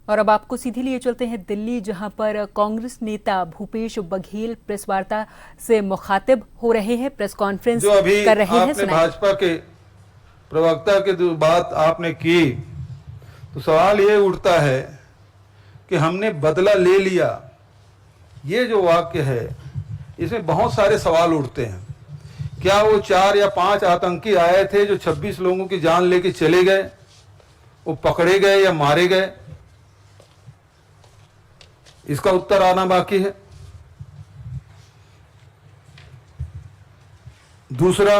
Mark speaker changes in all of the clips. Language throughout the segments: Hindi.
Speaker 1: और अब आपको सीधे लिए चलते हैं दिल्ली, जहां पर कांग्रेस नेता भूपेश बघेल प्रेस वार्ता से मुखातिब हो रहे हैं, प्रेस कॉन्फ्रेंस
Speaker 2: जो अभी
Speaker 1: कर रहे हैं।
Speaker 2: आपने भाजपा के प्रवक्ता के जो बात आपने की, तो सवाल ये उठता है कि हमने बदला ले लिया। ये जो वाक्य है, इसमें बहुत सारे सवाल उठते हैं। क्या वो 4 या 5 आतंकी आए थे जो 26 लोगों की जान लेके चले गए, वो पकड़े गए या मारे गए? इसका उत्तर आना बाकी है। दूसरा,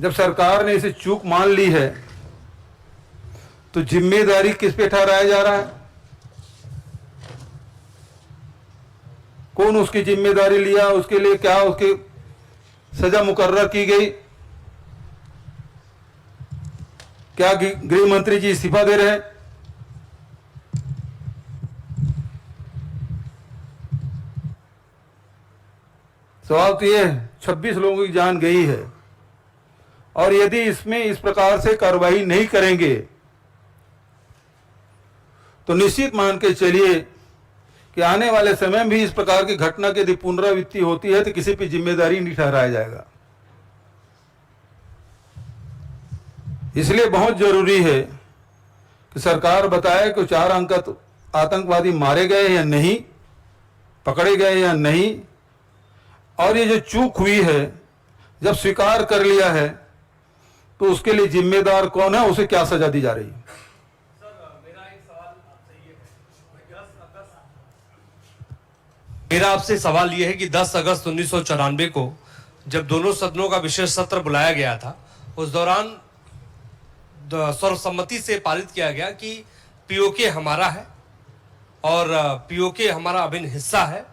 Speaker 2: जब सरकार ने इसे चूक मान ली है तो जिम्मेदारी किस पे ठहराया जा रहा है? कौन उसकी जिम्मेदारी लिया? उसके लिए क्या उसकी सजा मुकर्रर की गई? क्या गृह मंत्री जी इस्तीफा दे रहे हैं? सवाल तो ये 26 लोगों की जान गई है, और यदि इसमें इस प्रकार से कार्रवाई नहीं करेंगे तो निश्चित मान के चलिए कि आने वाले समय में भी इस प्रकार की घटना की यदि पुनरावृत्ति होती है तो किसी पर जिम्मेदारी नहीं ठहराया जाएगा। इसलिए बहुत जरूरी है कि सरकार बताए कि 4 आतंकवादी मारे गए या नहीं, पकड़े गए या नहीं, और ये जो चूक हुई है, जब स्वीकार कर लिया है तो उसके लिए जिम्मेदार कौन है, उसे क्या सजा दी जा रही है?
Speaker 3: मेरा आपसे सवाल यह है कि 10 अगस्त 1994 को जब दोनों सदनों का विशेष सत्र बुलाया गया था, उस दौरान सर्वसम्मति से पारित किया गया कि पीओके हमारा है और पीओके हमारा अभिन्न हिस्सा है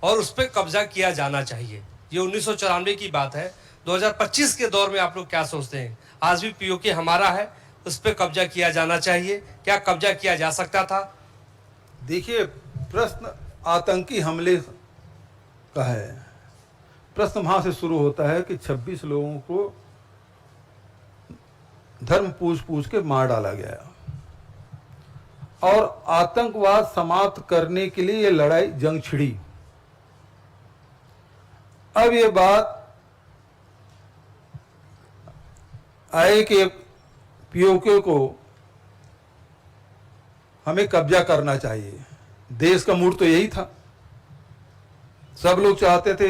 Speaker 3: और उस पर कब्जा किया जाना चाहिए। ये 1994 की बात है। 2025 के दौर में आप लोग क्या सोचते हैं? आज भी पीओके हमारा है, उस पर कब्जा किया जाना चाहिए, क्या कब्जा किया जा सकता था?
Speaker 2: देखिए, प्रश्न आतंकी हमले का है। प्रश्न वहां से शुरू होता है कि 26 लोगों को धर्म पूछ के मार डाला गया, और आतंकवाद समाप्त करने के लिए ये लड़ाई जंग छिड़ी। अब ये बात आए कि पीओके को हमें कब्जा करना चाहिए। देश का मूड तो यही था। सब लोग चाहते थे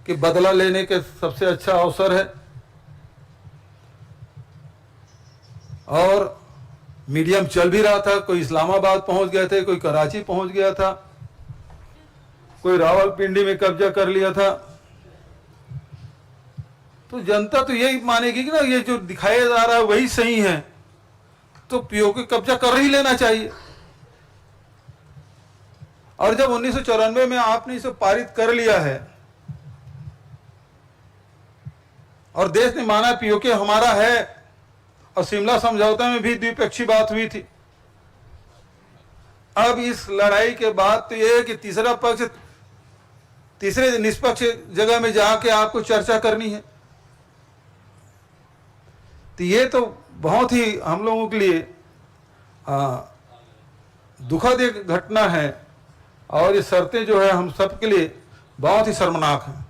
Speaker 2: कि बदला लेने के सबसे अच्छा अवसर है, और मीडियम चल भी रहा था। कोई इस्लामाबाद पहुंच गए थे, कोई कराची पहुंच गया था, कोई रावलपिंडी में कब्जा कर लिया था। तो जनता तो यही मानेगी कि ना ये जो दिखाया जा रहा है वही सही है, तो पीओके कब्जा कर ही लेना चाहिए। और जब 1994 में आपने इसे पारित कर लिया है और देश ने माना पीओके हमारा है, और शिमला समझौता में भी द्विपक्षीय बात हुई थी, अब इस लड़ाई के बाद तो ये है कि तीसरा पक्ष तीसरे निष्पक्ष जगह में जाके आपको चर्चा करनी है। तो ये तो बहुत ही हम लोगों के लिए दुखद एक घटना है, और ये शर्तें जो है हम सब के लिए बहुत ही शर्मनाक हैं।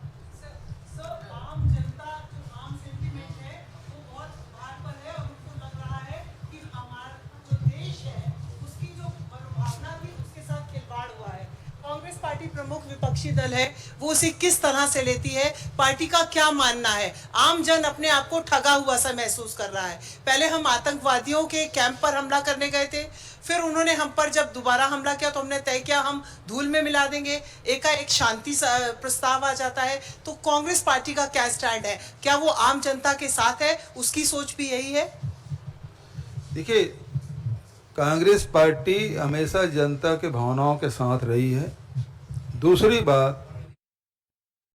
Speaker 4: पार्टी प्रमुख विपक्षी दल है, वो उसे किस तरह से लेती है, पार्टी का क्या मानना है? आम जन अपने आप को ठगा हुआ सा महसूस कर रहा है। पहले हम आतंकवादियों के कैंप पर हमला करने गए थे, फिर उन्होंने हम पर जब दोबारा हमला किया तो हमने तय किया हम धूल में मिला देंगे। एक शांति प्रस्ताव आ जाता है। तो कांग्रेस पार्टी का क्या स्टैंड है? क्या वो आम जनता के साथ है? उसकी सोच भी यही है?
Speaker 2: देखिए, कांग्रेस पार्टी हमेशा जनता के भावनाओं के साथ रही है। दूसरी बात,